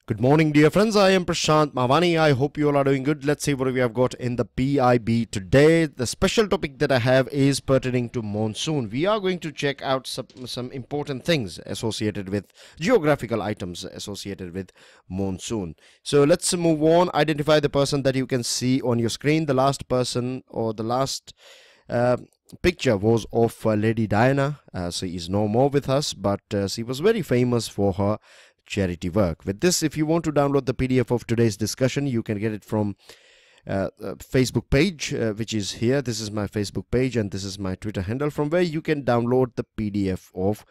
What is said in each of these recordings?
Good morning, dear friends. I am Prashant Mavani. I hope you all are doing good. Let's see what we have got in the PIB today. The special topic that I have is pertaining to monsoon. We are going to check out some important things associated with geographical items associated with monsoon. So let's move on. Identify the person that you can see on your screen. The last person or the last picture was of Lady Diana. She is no more with us, but she was very famous for her charity work. With this, if you want to download the PDF of today's discussion, you can get it from Facebook page, which is here. This is my Facebook page and this is my Twitter handle, from where you can download the PDF of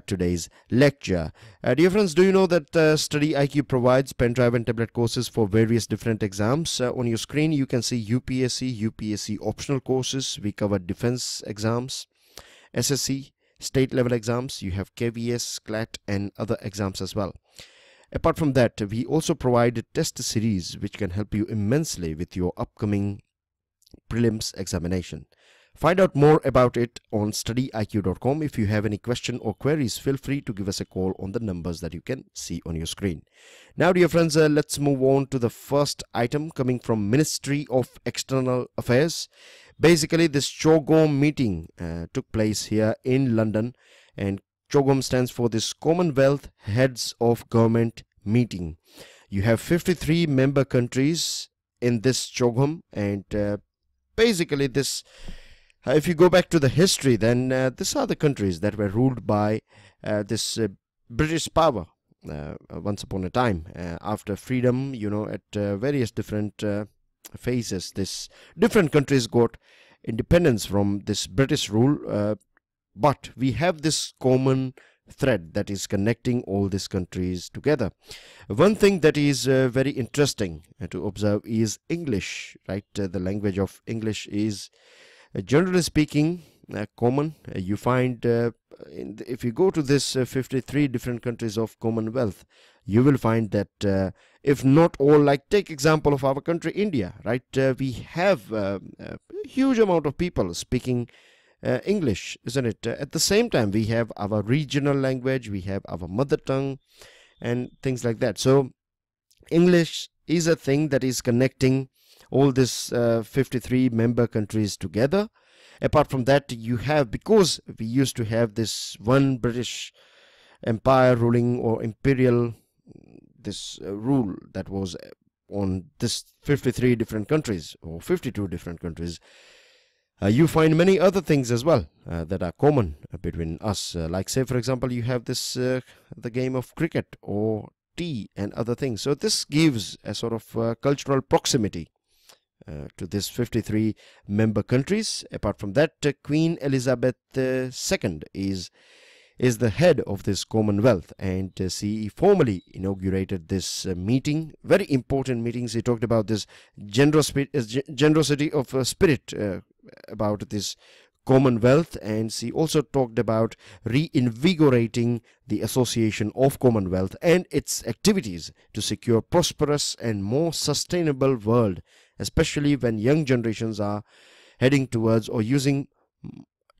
today's lecture. Dear friends, do you know that StudyIQ provides pen drive and tablet courses for various different exams? On your screen you can see UPSC optional courses. We cover defense exams, SSC, state level exams. You have KVS, CLAT and other exams as well. Apart from that, we also provide a test series which can help you immensely with your upcoming prelims examination. Find out more about it on StudyIQ.com. If you have any question or queries, feel free to give us a call on the numbers that you can see on your screen. Now, dear friends, let's move on to the first item coming from Ministry of External Affairs. Basically, this CHOGM meeting took place here in London, and CHOGM stands for this Commonwealth Heads of Government meeting. You have 53 member countries in this CHOGM, and basically this, if you go back to the history, then these are the countries that were ruled by this British power once upon a time. After freedom, you know, at various different phases, this different countries got independence from this British rule, but we have this common thread that is connecting all these countries together. One thing that is very interesting to observe is English, right? The language of English is generally speaking common. You find if you go to this 53 different countries of Commonwealth, you will find that if not all, like take example of our country India, right? We have a huge amount of people speaking English, isn't it? At the same time, we have our regional language, we have our mother tongue and things like that. So English is a thing that is connecting all this 53 member countries together. Apart from that, you have, because we used to have this one British empire ruling, or imperial this rule that was on this 53 different countries or 52 different countries, you find many other things as well that are common between us, like say for example you have this the game of cricket or tea and other things. So this gives a sort of cultural proximity to this 53 member countries. Apart from that, Queen Elizabeth II is the head of this Commonwealth, and she formally inaugurated this meeting. Very important meetings. He talked about this generosity of spirit about this Commonwealth, and she also talked about reinvigorating the association of Commonwealth and its activities to secure prosperous and more sustainable world, especially when young generations are heading towards or using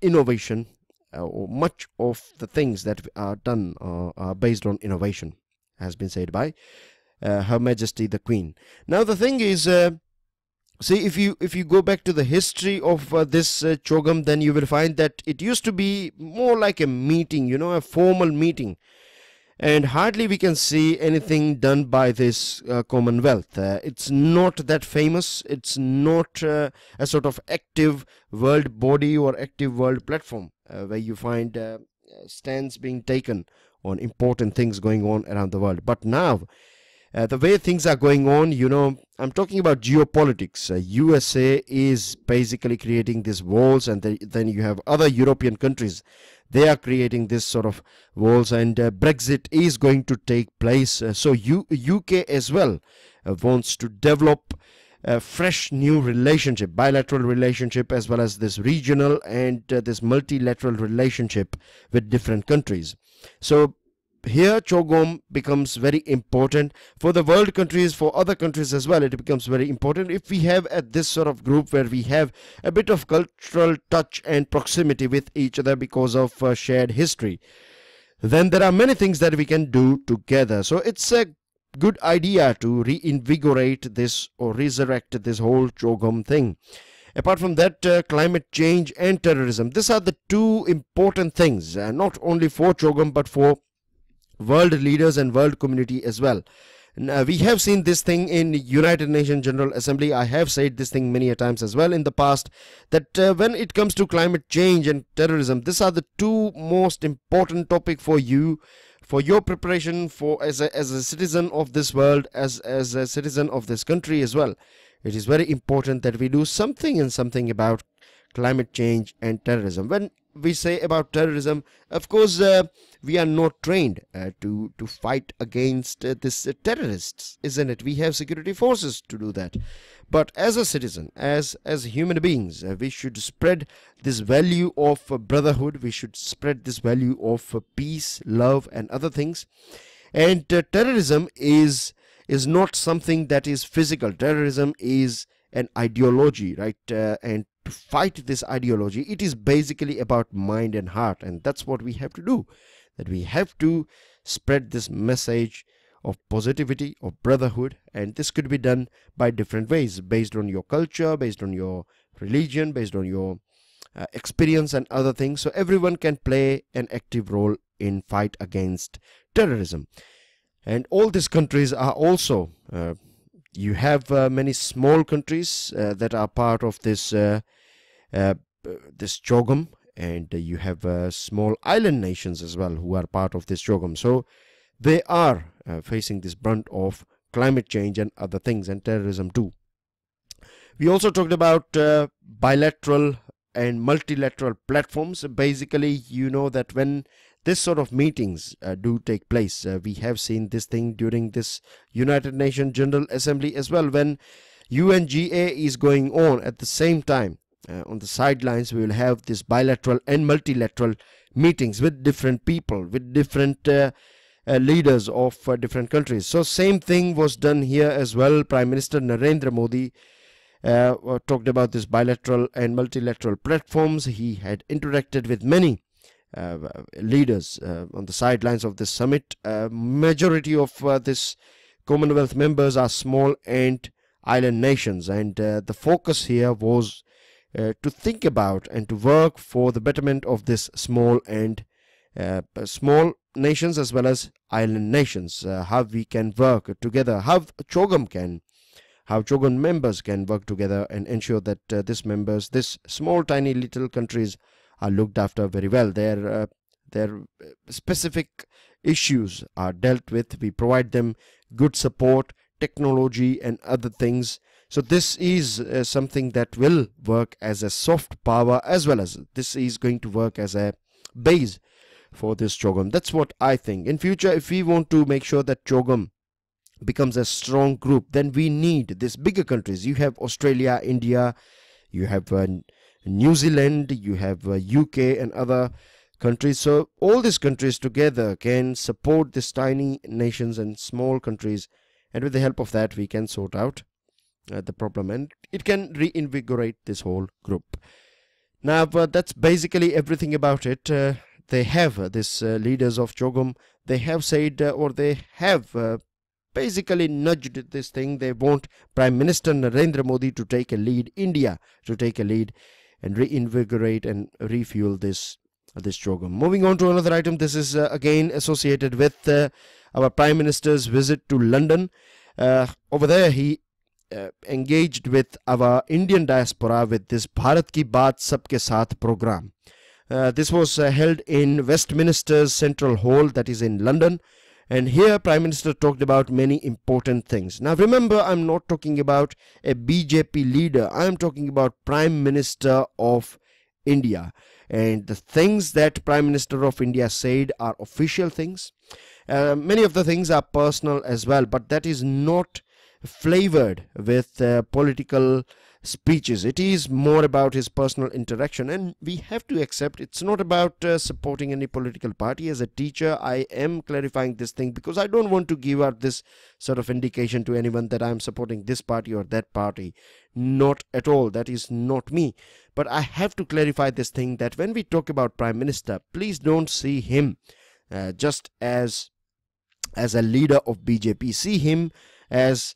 innovation, or much of the things that are done are based on innovation, has been said by Her Majesty the Queen. Now the thing is, see, if you go back to the history of this CHOGM, then you will find that it used to be more like a meeting, you know, a formal meeting, and hardly we can see anything done by this Commonwealth. It's not that famous. It's not a sort of active world body or active world platform where you find stands being taken on important things going on around the world. But now, the way things are going on, you know, I'm talking about geopolitics. USA is basically creating these walls, and then you have other European countries. They are creating this sort of walls, and Brexit is going to take place. So UK as well wants to develop a fresh new relationship, bilateral relationship, as well as this regional and this multilateral relationship with different countries. So here CHOGM becomes very important for the world countries, for other countries as well. It becomes very important if we have at this sort of group where we have a bit of cultural touch and proximity with each other because of shared history. Then there are many things that we can do together. So it's a good idea to reinvigorate this or resurrect this whole CHOGM thing. Apart from that, climate change and terrorism, these are the two important things, not only for CHOGM but for world leaders and world community as well. We have seen this thing in United Nations General Assembly. I have said this thing many a times as well in the past, that when it comes to climate change and terrorism, these are the two most important topic for you, for your preparation, for as a citizen of this world, as a citizen of this country as well. It is very important that we do something about climate change and terrorism. When we say about terrorism, of course, we are not trained to fight against this terrorists, isn't it? We have security forces to do that. But as a citizen, as human beings, we should spread this value of brotherhood. We should spread this value of peace, love, and other things. And terrorism is not something that is physical. Terrorism is an ideology, right? And to fight this ideology, it is basically about mind and heart, and that's what we have to do. That we have to spread this message of positivity, of brotherhood, and this could be done by different ways, based on your culture, based on your religion, based on your experience and other things. So everyone can play an active role in fight against terrorism. And all these countries are also you have many small countries that are part of this CHOGM, and you have small island nations as well who are part of this CHOGM. So they are facing this brunt of climate change and other things, and terrorism too. We also talked about bilateral and multilateral platforms. Basically, you know that when this sort of meetings do take place, we have seen this thing during this United Nations General Assembly as well. When UNGA is going on at the same time, on the sidelines, we will have this bilateral and multilateral meetings with different people, with different leaders of different countries. So same thing was done here as well. Prime Minister Narendra Modi talked about this bilateral and multilateral platforms. He had interacted with many leaders on the sidelines of this summit. Majority of this Commonwealth members are small and island nations, and the focus here was to think about and to work for the betterment of this small and small nations as well as island nations. How we can work together, how CHOGM members can work together and ensure that this small tiny little countries are looked after very well. Their specific issues are dealt with. We provide them good support, technology and other things. So this is something that will work as a soft power, as well as this is going to work as a base for this CHOGM. That's what I think. In future, if we want to make sure that CHOGM becomes a strong group, then we need these bigger countries. You have Australia, India, you have New Zealand, you have UK and other countries. So all these countries together can support these tiny nations and small countries, and with the help of that we can sort out the problem, and it can reinvigorate this whole group. Now that's basically everything about it. They have this leaders of CHOGM, they have said or they have basically nudged this thing. They want Prime Minister Narendra Modi to take a lead, India to take a lead and reinvigorate and refuel this CHOGM. Moving on to another item. This is again associated with our Prime Minister's visit to London. Over there he engaged with our Indian diaspora with this Bharat Ki Baat Sabke Saath program. This was held in Westminster's Central Hall, that is in London. And here Prime Minister talked about many important things. Now remember, I'm not talking about a BJP leader. I'm talking about Prime Minister of India. And the things that Prime Minister of India said are official things. Many of the things are personal as well, but that is not flavored with political speeches. It is more about his personal interaction, and we have to accept it's not about supporting any political party. As a teacher, I am clarifying this thing because I don't want to give out this sort of indication to anyone that I'm supporting this party or that party. Not at all. That is not me. But I have to clarify this thing, that when we talk about Prime Minister, please don't see him just as as a leader of BJP, see him as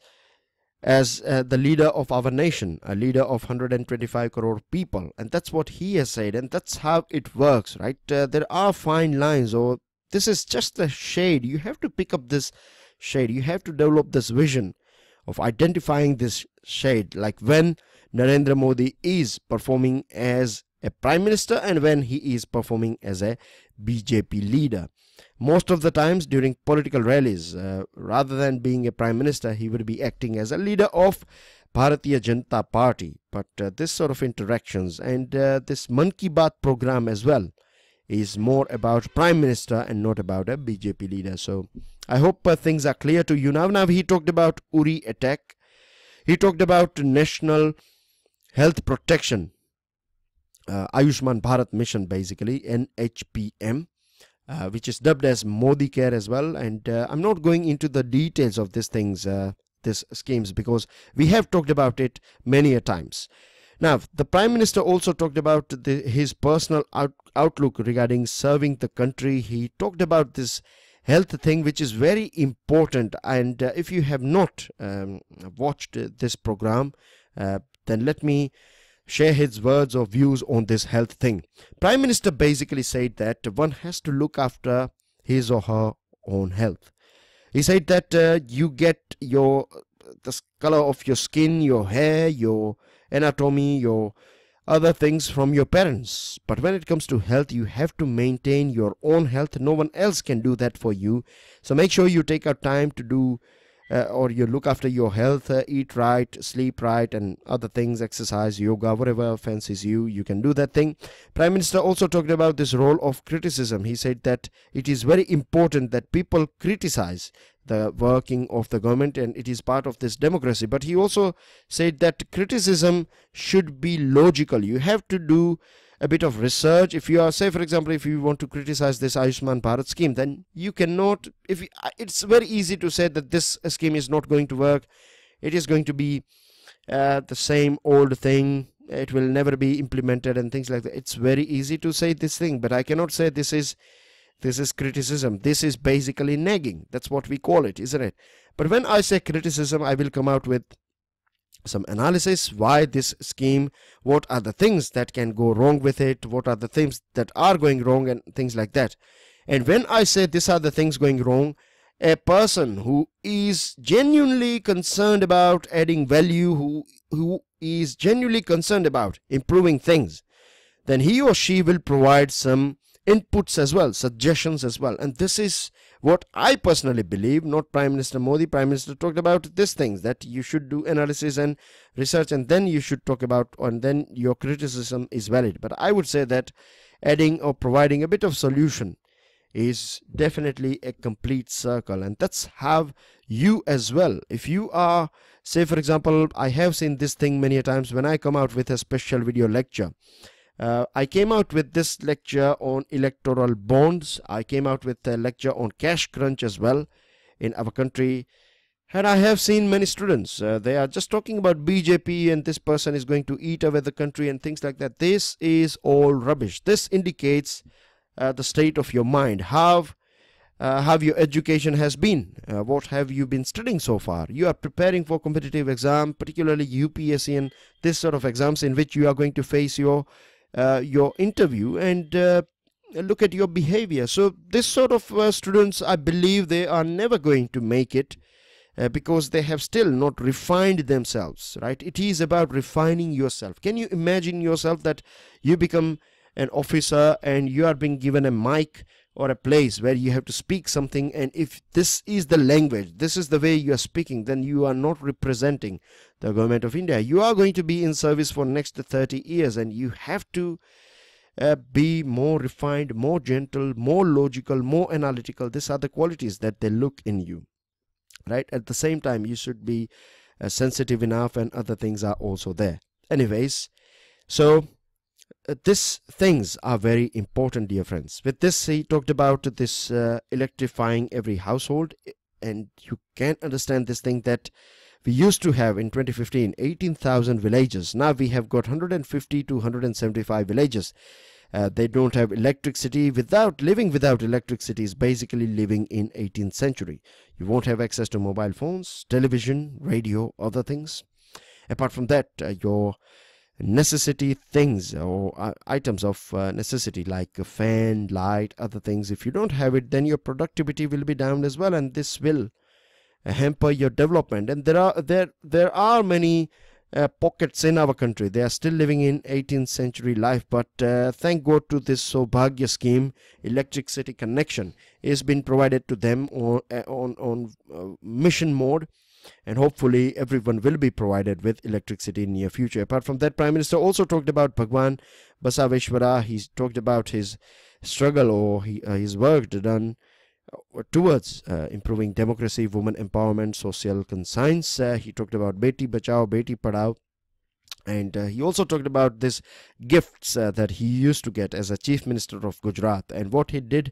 the leader of our nation, a leader of 125 crore people. And that's what he has said, and that's how it works, right? There are fine lines, or this is just a shade. You have to pick up this shade. You have to develop this vision of identifying this shade, like when Narendra Modi is performing as a prime minister and when he is performing as a BJP leader. Most of the times during political rallies, rather than being a prime minister, he would be acting as a leader of Bharatiya Janata Party. But this sort of interactions and this Mann Ki Baat program as well is more about prime minister and not about a BJP leader. So I hope things are clear to you now. Now he talked about Uri attack. He talked about national health protection, Ayushman Bharat mission, basically NHPM. Which is dubbed as Modi Care as well. And I'm not going into the details of these things, these schemes, because we have talked about it many a times. Now, the Prime Minister also talked about his personal outlook regarding serving the country. He talked about this health thing, which is very important. And if you have not watched this program, then let me share his words or views on this health thing. Prime Minister basically said that one has to look after his or her own health. He said that you get the color of your skin, your hair, your anatomy, your other things from your parents. But when it comes to health, you have to maintain your own health. No one else can do that for you. So make sure you take out time to do or you look after your health, eat right, sleep right, and other things, exercise, yoga, whatever fancies you, you can do that thing. Prime Minister also talked about this role of criticism. He said that it is very important that people criticize the working of the government, and it is part of this democracy. But he also said that criticism should be logical. You have to do a bit of research. If you are, say for example, if you want to criticize this Ayushman Bharat scheme, then you cannot, it's very easy to say that this scheme is not going to work, it is going to be the same old thing, it will never be implemented and things like that. It's very easy to say this thing, but I cannot say this is criticism. This is basically nagging. That's what we call it, isn't it? But when I say criticism, I will come out with some analysis why this scheme, what are the things that can go wrong with it, what are the things that are going wrong, and things like that. And when I say these are the things going wrong, a person who is genuinely concerned about adding value, who is genuinely concerned about improving things, then he or she will provide some inputs as well, suggestions as well. And this is what I personally believe, not Prime Minister Modi. Prime Minister talked about these things, that you should do analysis and research, and then you should talk about, and then your criticism is valid. But I would say that adding or providing a bit of solution is definitely a complete circle. And that's how you as well, if you are, say for example, I have seen this thing many a times when I come out with a special video lecture. I came out with this lecture on electoral bonds. I came out with a lecture on cash crunch as well in our country. And I have seen many students, they are just talking about BJP and this person is going to eat away the country and things like that. This is all rubbish. This indicates the state of your mind, how your education has been, what have you been studying so far. You are preparing for competitive exam, particularly UPSC and this sort of exams in which you are going to face your interview, and look at your behavior. So this sort of students, I believe they are never going to make it because they have still not refined themselves, right? It is about refining yourself. Can you imagine yourself that you become an officer and you are being given a mic or a place where you have to speak something, and if this is the language, this is the way you are speaking, then you are not representing the government of India. You are going to be in service for next 30 years, and you have to be more refined, more gentle, more logical, more analytical. These are the qualities that they look in you, right? At the same time, you should be sensitive enough, and other things are also there. Anyways, so these things are very important, dear friends. With this, he talked about this electrifying every household, and you can understand this thing that we used to have in 2015 18,000 villages. Now we have got 150 to 175 villages. They don't have electricity. Living without electricity is basically living in 18th century. You won't have access to mobile phones, television, radio, other things. Apart from that, your necessity things or items of necessity like a fan, light, other things, if you don't have it, then your productivity will be down as well, and this will hamper your development. And there are many pockets in our country. They are still living in 18th century life, but thank God to this Saubhagya scheme, electricity connection is been provided to them on mission mode, and hopefully everyone will be provided with electricity in near future. Apart from that, Prime Minister also talked about Bhagwan Basaveshwara. He's talked about his struggle or his work done towards improving democracy, women empowerment, social conscience. He talked about Beti Bachao, Beti Padhao, and he also talked about this gifts that he used to get as a Chief Minister of Gujarat. And what he did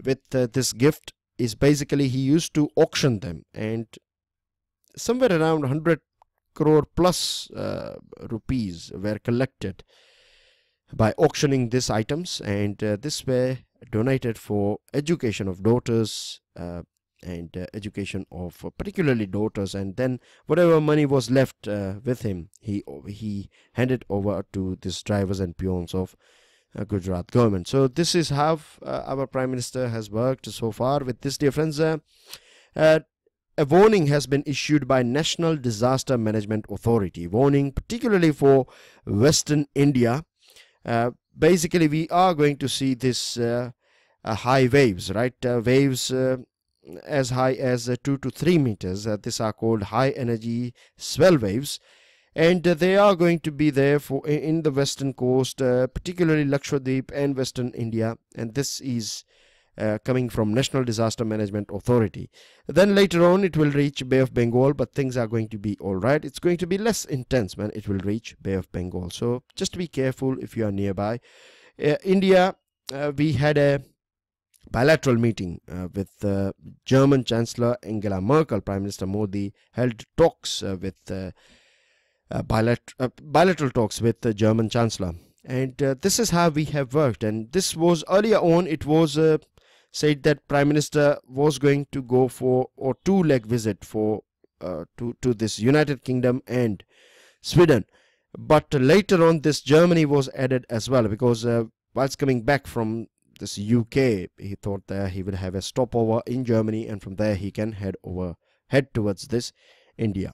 with this gift is basically he used to auction them, and somewhere around 100 crore plus rupees were collected by auctioning these items, and this were donated for education of daughters and education of particularly daughters, and then whatever money was left with him, he handed over to these drivers and peons of Gujarat government. So this is how our Prime Minister has worked so far. With this, dear friends, a warning has been issued by National Disaster Management Authority, warning particularly for Western India. Basically, we are going to see this high waves, right? Waves as high as 2 to 3 meters. These are called high energy swell waves, and they are going to be there for in the western coast, particularly Lakshadweep and Western India, and this is coming from National Disaster Management Authority. Then later on it will reach Bay of Bengal, but things are going to be all right. It's going to be less intense when it will reach Bay of Bengal, so just be careful if you are nearby. India, we had a bilateral meeting with German Chancellor Angela Merkel. Prime Minister Modi held talks with bilateral talks with the German Chancellor, and this is how we have worked. And this was earlier on, it was said that Prime Minister was going to go for a two-leg visit for to this United Kingdom and Sweden, but later on this Germany was added as well, because whilst coming back from this UK, he thought that he would have a stopover in Germany, and from there he can head towards this India.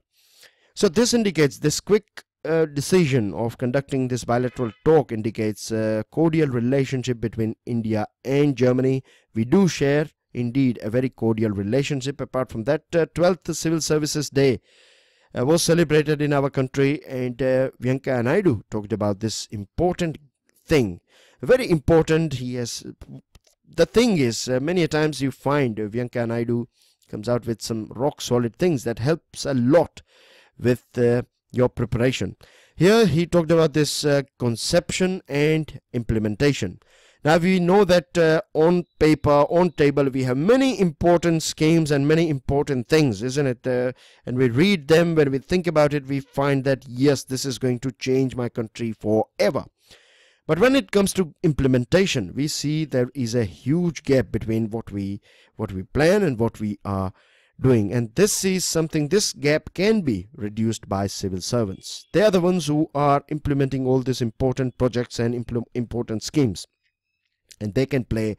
So this indicates, this quick decision of conducting this bilateral talk indicates a cordial relationship between India and Germany. We do share indeed a very cordial relationship. Apart from that, 12th Civil Services Day was celebrated in our country, and Venkaiah Naidu talked about this important thing, very important. The thing is, many a times you find Venkaiah Naidu comes out with some rock solid things that helps a lot with your preparation. Here he talked about this conception and implementation. Now we know that on paper, on table, we have many important schemes and many important things, isn't it? And we read them, when we think about it, we find that yes, this is going to change my country forever. But when it comes to implementation, we see there is a huge gap between what we plan and what we are doing, and this is something, this gap can be reduced by civil servants. They are the ones who are implementing all these important projects and important schemes, and they can play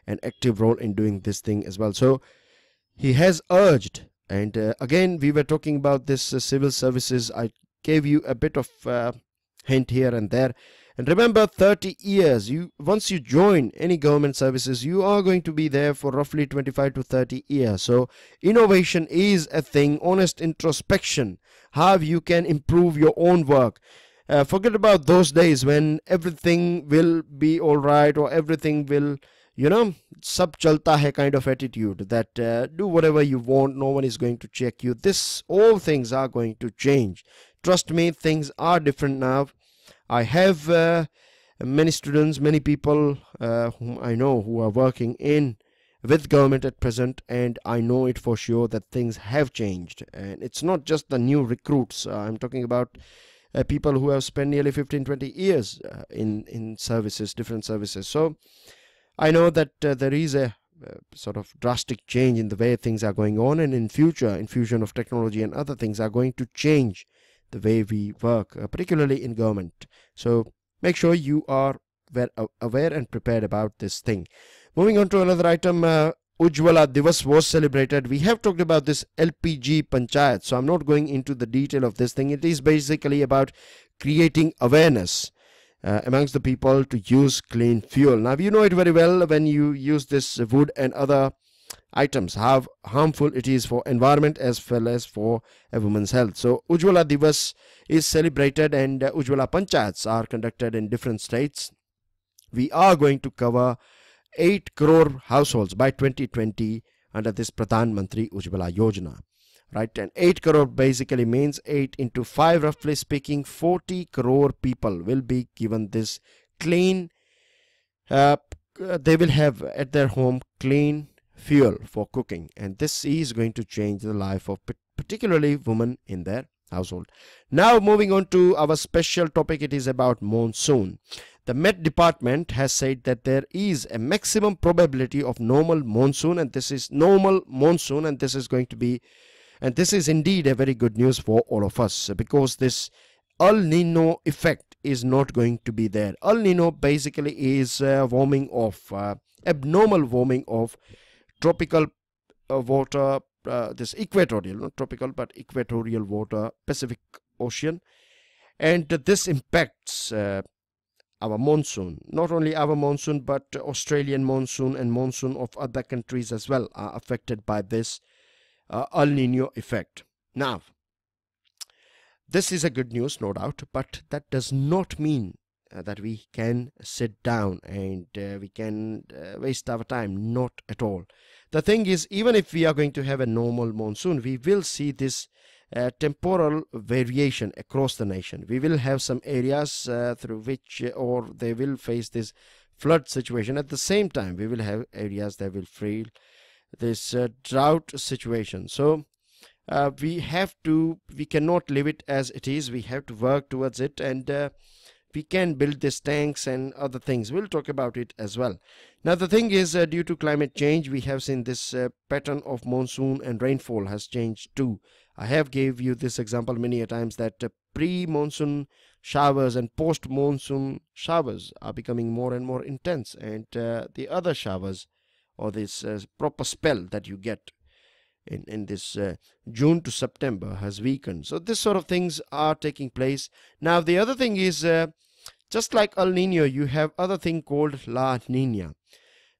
an active role in doing this thing as well. So he has urged, and again we were talking about this civil services. I gave you a bit of hint here and there. And remember, 30 years, once you join any government services, you are going to be there for roughly 25 to 30 years. So innovation is a thing, honest introspection, how you can improve your own work. Forget about those days when everything will be all right, or everything will, sab chalta hai kind of attitude, that do whatever you want, no one is going to check you. All things are going to change. Trust me, things are different now. I have many students, many people whom I know who are working with government at present, and I know it for sure that things have changed. And it's not just the new recruits. I'm talking about people who have spent nearly 15-20 years in services, different services. So I know that there is a sort of drastic change in the way things are going on, and in future, infusion of technology and other things are going to change the way we work, particularly in government. So make sure you are aware and prepared about this thing. Moving on to another item, Ujjwala Divas was celebrated. We have talked about this LPG Panchayat, so I'm not going into the detail of this thing. It is basically about creating awareness amongst the people to use clean fuel. Now, you know it very well when you use this wood and other items, how harmful it is for environment as well as for a woman's health. So Ujjwala Divas is celebrated, and Ujjwala Panchayats are conducted in different states. We are going to cover 8 crore households by 2020 under this Pradhan Mantri Ujjwala Yojana. Right, and 8 crore basically means 8 into 5, roughly speaking, 40 crore people will be given this clean, they will have at their home clean fuel for cooking, and this is going to change the life of particularly women in their household. Now moving on to our special topic, it is about monsoon. The Met Department has said that there is a maximum probability of normal monsoon, and this is normal monsoon, and this is going to be, and this is indeed a very good news for all of us, because this El Nino effect is not going to be there. El Nino basically is warming of abnormal warming of tropical water, this equatorial, not tropical but equatorial water, Pacific Ocean, and this impacts our monsoon. Not only our monsoon, but Australian monsoon and monsoon of other countries as well are affected by this El Nino effect. Now, this is a good news, no doubt, but that does not mean that we can sit down and we can waste our time. Not at all. The thing is, even if we are going to have a normal monsoon, we will see this temporal variation across the nation. We will have some areas through which or they will face this flood situation. At the same time, we will have areas that will feel this drought situation. So we cannot leave it as it is. We have to work towards it, and we can build these tanks and other things. We'll talk about it as well. Now the thing is, due to climate change, we have seen this pattern of monsoon and rainfall has changed too. I have gave you this example many a times that pre-monsoon showers and post-monsoon showers are becoming more and more intense, and the other showers or this proper spell that you get in this June to September has weakened. So this sort of things are taking place. Now the other thing is, just like El Nino, you have other thing called La Nina.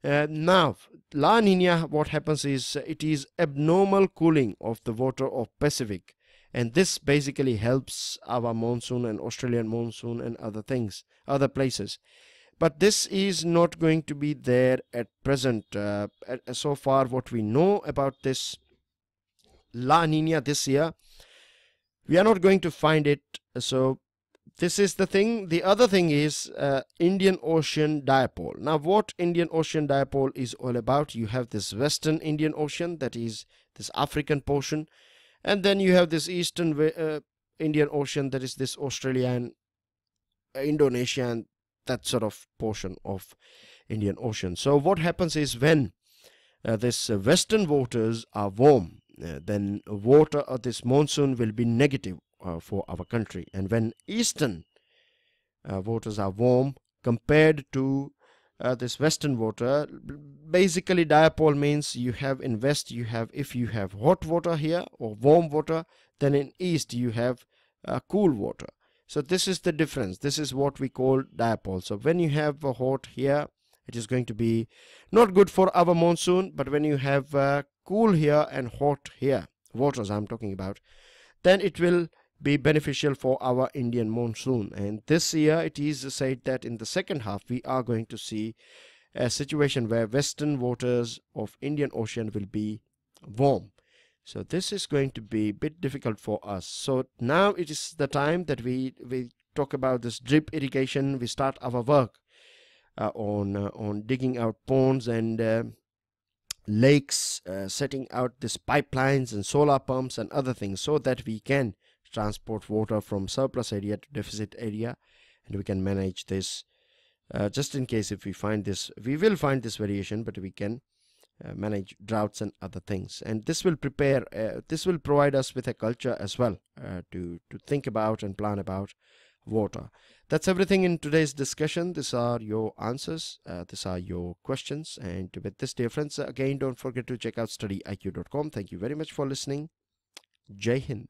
Now La Nina, what happens is it is abnormal cooling of the water of Pacific, and this basically helps our monsoon and Australian monsoon and other things, other places. But this is not going to be there at present. So far what we know about this La Nina this year, we are not going to find it. So this is the thing. The other thing is Indian Ocean Dipole. Now what Indian Ocean Dipole is all about, you have this Western Indian Ocean, that is this African portion, and then you have this Eastern Indian Ocean, that is this Australian, Indonesia, and that sort of portion of Indian Ocean. So what happens is when this western waters are warm, then water of this monsoon will be negative for our country, and when eastern waters are warm compared to this western water, basically dipole means you have in west, you have, if you have hot water here or warm water, then in east you have cool water. So this is the difference. This is what we call dipole. So when you have hot here, it is going to be not good for our monsoon, but when you have cool here and hot here, waters I'm talking about, then it will be beneficial for our Indian monsoon. And this year it is said that in the second half we are going to see a situation where western waters of Indian Ocean will be warm. So this is going to be a bit difficult for us. So now it is the time that we talk about this drip irrigation. We start our work on digging out ponds and lakes, setting out these pipelines and solar pumps and other things, so that we can transport water from surplus area to deficit area, and we can manage this. Just in case if we find this, we will find this variation, but we can manage droughts and other things, and this will provide us with a culture as well to think about and plan about water. That's everything in today's discussion. These are your answers, these are your questions, and with this, dear friends, again, don't forget to check out studyiq.com. Thank you very much for listening. Jai Hind.